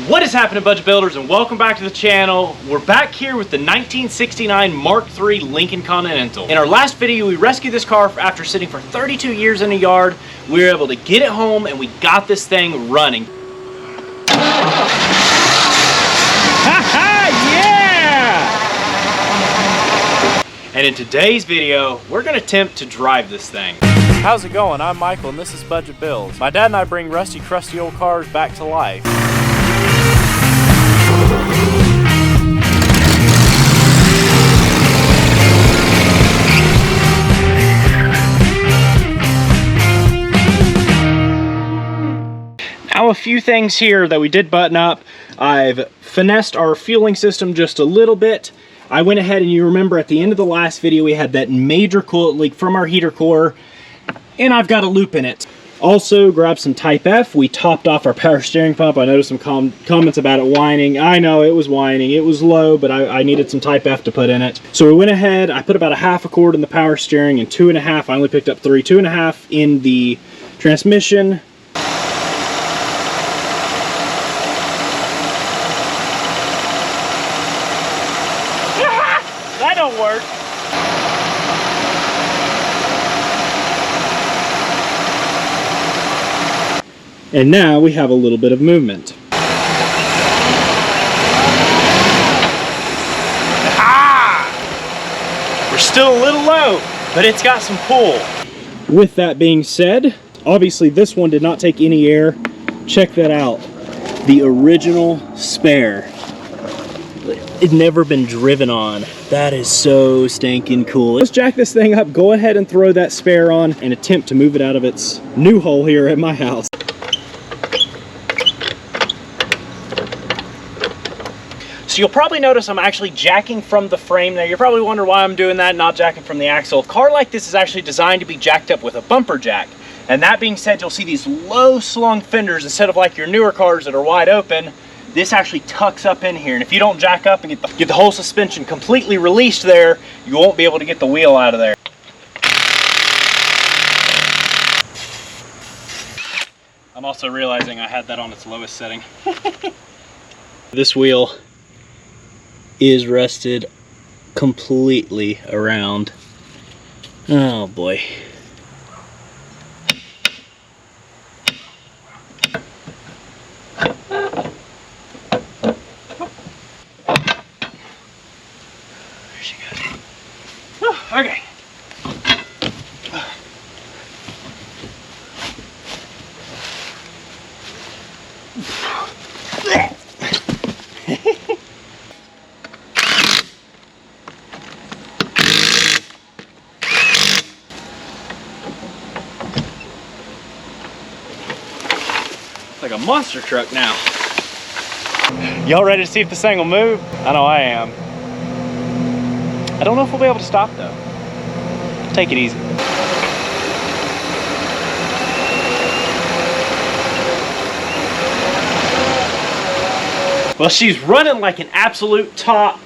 What is happening, budget builders, and welcome back to the channel. We're back here with the 1969 Mark III Lincoln Continental. In our last video, we rescued this car after sitting for 32 years in a yard. We were able to get it home and we got this thing running. Yeah! And in today's video, we're gonna attempt to drive this thing. How's it going? I'm Michael and this is Budget Builds. My dad and I bring rusty, crusty old cars back to life. Now, a few things here that we did button up. I've finessed our fueling system just a little bit. I went ahead and you remember at the end of the last video we had that major coolant leak from our heater core, and I've got a loop in it. Also grabbed some Type F. We topped off our power steering pump. I noticed some comments about it whining. I know it was whining. It was low, but I needed some Type F to put in it. So we went ahead, I put about a half a cord in the power steering and 2.5. I only picked up 3, 2.5 in the transmission. That don't work. And now we have a little bit of movement. Ah! We're still a little low, but it's got some pull. With that being said, obviously this one did not take any air. Check that out. The original spare. It's never been driven on. That is so stinking cool. Let's jack this thing up, go ahead and throw that spare on and attempt to move it out of its new hole here at my house. So you'll probably notice I'm actually jacking from the frame there. You're probably wondering why I'm doing that, not jacking from the axle. A car like this is actually designed to be jacked up with a bumper jack. And that being said, you'll see these low slung fenders instead of like your newer cars that are wide open. This actually tucks up in here, and if you don't jack up and get the whole suspension completely released there, you won't be able to get the wheel out of there. I'm also realizing I had that on its lowest setting. This wheel is rusted completely around. Oh boy. Okay. It's like a monster truck now. Y'all ready to see if this thing will move? I know I am. I don't know if we'll be able to stop though. Take it easy. Well, she's running like an absolute top.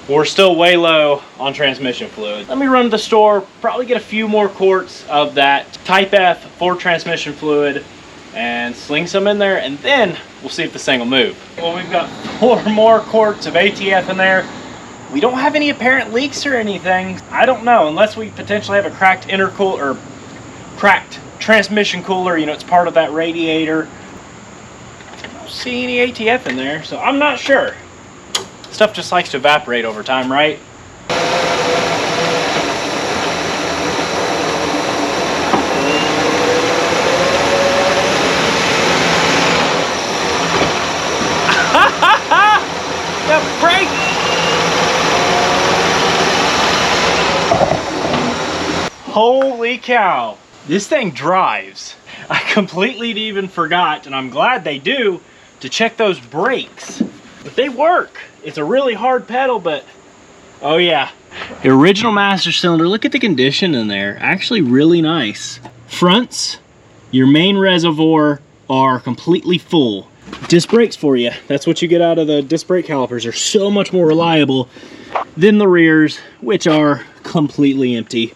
We're still way low on transmission fluid. Let me run to the store, probably get a few more quarts of that Type F for transmission fluid and sling some in there, and then we'll see if this thing will move. Well, we've got 4 more quarts of ATF in there. We don't have any apparent leaks or anything. I don't know, unless we potentially have a cracked intercooler or cracked transmission cooler. You know, it's part of that radiator. I don't see any ATF in there, so I'm not sure. Stuff just likes to evaporate over time, right? The brake! Holy cow, this thing drives. I completely even forgot, and I'm glad they do, to check those brakes. But they work. It's a really hard pedal, but oh yeah. The original master cylinder, look at the condition in there. Actually really nice. Fronts, your main reservoir are completely full. Disc brakes for you. That's what you get out of the disc brake calipers. They're so much more reliable than the rears, which are completely empty.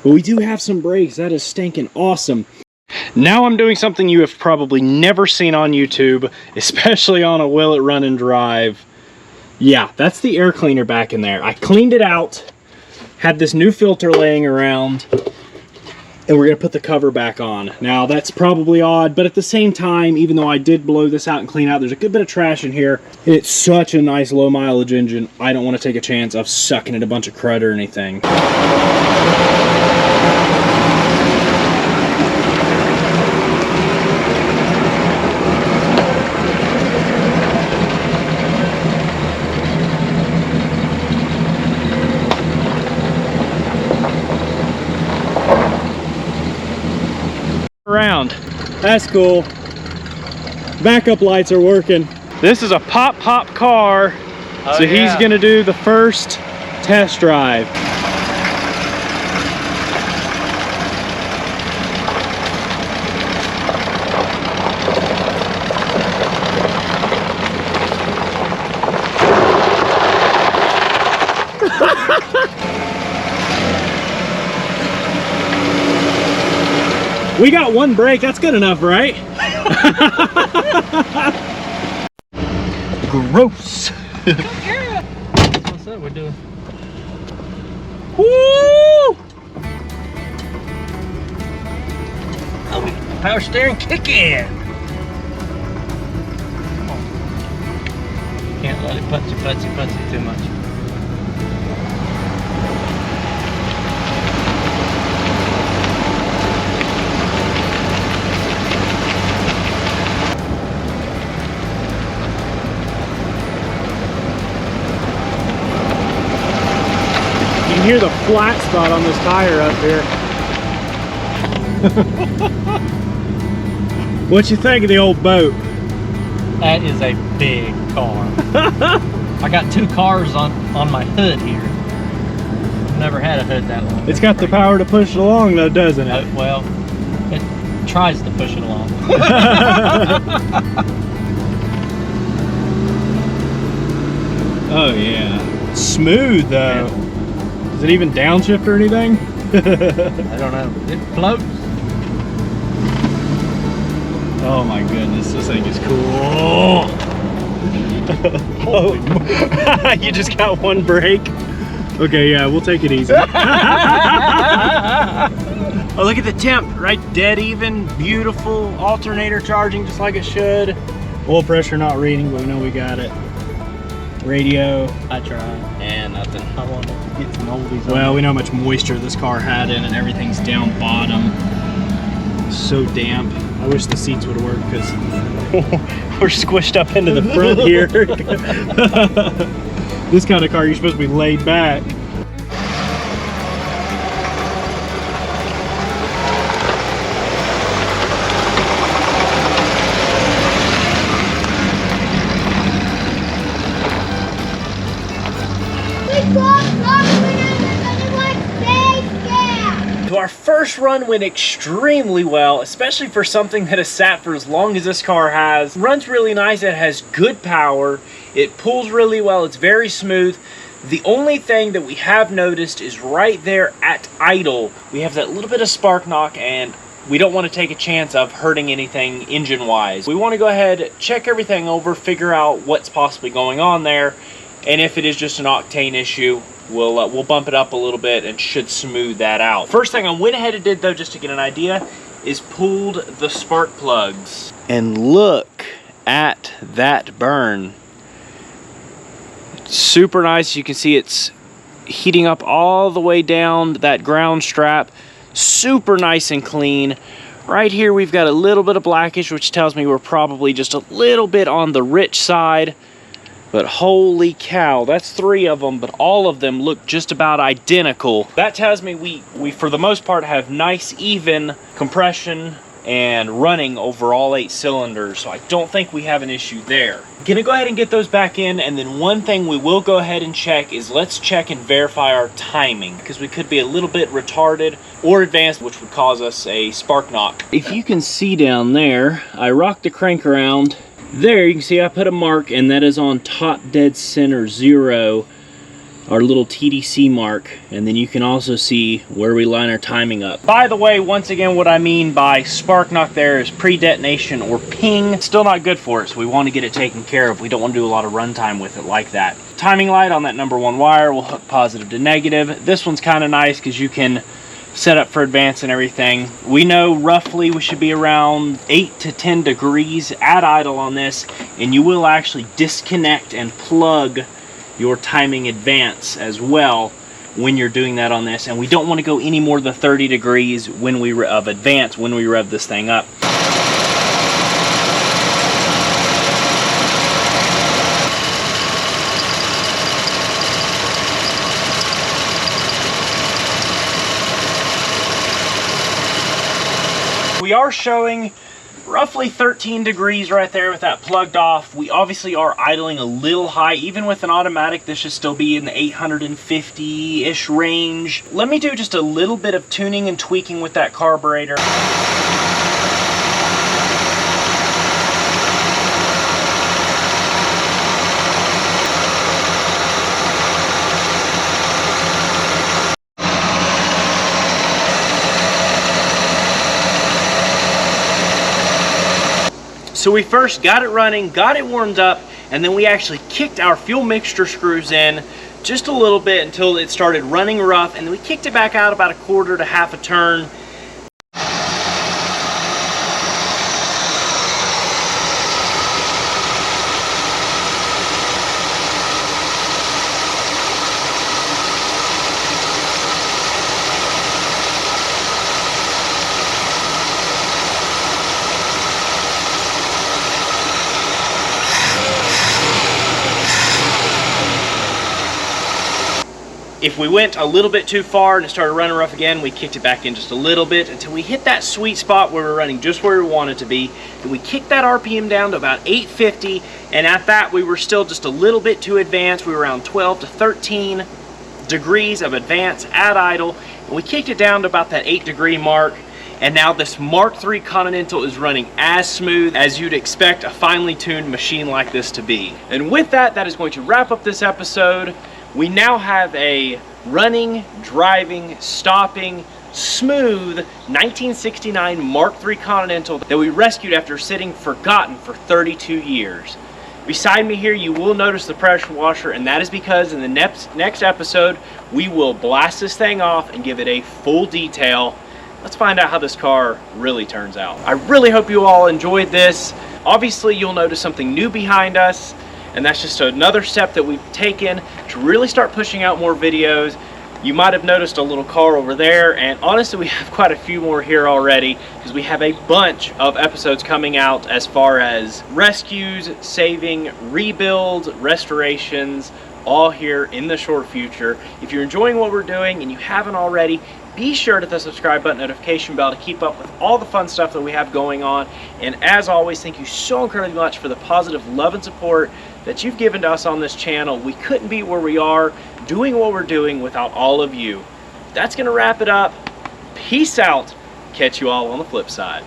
But we do have some brakes. That is stinking awesome. Now I'm doing something you have probably never seen on YouTube, especially on a Will It Run and Drive. Yeah, that's the air cleaner back in there. I cleaned it out, had this new filter laying around, and we're gonna put the cover back on. Now that's probably odd, but at the same time, even though I did blow this out and clean out, there's a good bit of trash in here. And it's such a nice low mileage engine. I don't want to take a chance of sucking in a bunch of crud or anything. Around. That's cool. Backup lights are working. This is a pop car. So he's gonna do the first test drive. We got one brake, that's good enough, right? Gross. What's up? We're doing. Woo! Oh, power steering kick in. Can't let it putsy too much. You can hear the flat spot on this tire up here. What you think of the old boat? That is a big car. I got two cars on my hood here. I've never had a hood that long. It's got the power to push it along though, doesn't it? Well, it tries to push it along. Oh yeah. Smooth though. Yeah. Is it even downshift or anything? I don't know. It floats. Oh my goodness, this thing is cool. Oh, you just got one brake? Okay, yeah, we'll take it easy. Oh, look at the temp, right? Dead even, beautiful. Alternator charging just like it should. Oil pressure not reading, but we know we got it. Radio. I tried. And nothing. I wanted to get some oldies. Well, we know how much moisture this car had in it. Everything's down bottom. So damp. I wish the seats would have worked because we're squished up into the front here. This kind of car, you're supposed to be laid back. Our first run went extremely well, especially for something that has sat for as long as this car has. Runs really nice, it has good power, it pulls really well, it's very smooth. The only thing that we have noticed is right there at idle, we have that little bit of spark knock, and we don't want to take a chance of hurting anything engine-wise. We want to go ahead, check everything over, figure out what's possibly going on there, and if it is just an octane issue, we'll bump it up a little bit and should smooth that out. First thing I went ahead and did though, just to get an idea, is pulled the spark plugs. And look at that burn. Super nice. You can see it's heating up all the way down that ground strap. Super nice and clean. Right here we've got a little bit of blackish, which tells me we're probably just a little bit on the rich side. But holy cow, that's 3 of them, but all of them look just about identical. That tells me we for the most part have nice even compression and running over all 8 cylinders, so I don't think we have an issue there. Gonna go ahead and get those back in, and then one thing we will go ahead and check is let's check and verify our timing, because we could be a little bit retarded or advanced, which would cause us a spark knock. If you can see down there, I rocked the crank around. There you can see I put a mark, and that is on top dead center 0. our little TDC mark, and then you can also see where we line our timing up. By the way, once again, what I mean by spark knock there is pre-detonation or ping. Still not good for it, so we want to get it taken care of. We don't want to do a lot of runtime with it like that. Timing light on that #1 wire will hook positive to negative. This one's kind of nice because you can set up for advance and everything. We know roughly we should be around 8 to 10 degrees at idle on this, and you will actually disconnect and plug your timing advance as well when you're doing that on this. And we don't want to go any more than 30 degrees when we of advance when we rev this thing up. We are showing roughly 13 degrees right there with that plugged off. We obviously are idling a little high. Even with an automatic, this should still be in the 850-ish range. Let me do just a little bit of tuning and tweaking with that carburetor. So we first got it running, got it warmed up, and then we actually kicked our fuel mixture screws in just a little bit until it started running rough, and then we kicked it back out about a quarter to half a turn. If we went a little bit too far and it started running rough again, we kicked it back in just a little bit until we hit that sweet spot where we're running just where we want it to be. Then we kicked that RPM down to about 850, and at that we were still just a little bit too advanced. We were around 12 to 13 degrees of advance at idle, and we kicked it down to about that 8-degree mark. And now this MkIII Continental is running as smooth as you'd expect a finely tuned machine like this to be. And with that, that is going to wrap up this episode. We now have a running, driving, stopping, smooth 1969 MkIII Continental that we rescued after sitting forgotten for 32 years. Beside me here, you will notice the pressure washer, and that is because in the next episode, we will blast this thing off and give it a full detail. Let's find out how this car really turns out. I really hope you all enjoyed this. Obviously, you'll notice something new behind us, and that's just another step that we've taken to really start pushing out more videos. You might have noticed a little car over there, and honestly we have quite a few more here already because we have a bunch of episodes coming out as far as rescues, saving, rebuilds, restorations, all here in the short future. If you're enjoying what we're doing and you haven't already, be sure to hit the subscribe button, notification bell to keep up with all the fun stuff that we have going on. And as always, thank you so incredibly much for the positive love and support that you've given to us on this channel. We couldn't be where we are doing what we're doing without all of you. That's going to wrap it up. Peace out. Catch you all on the flip side.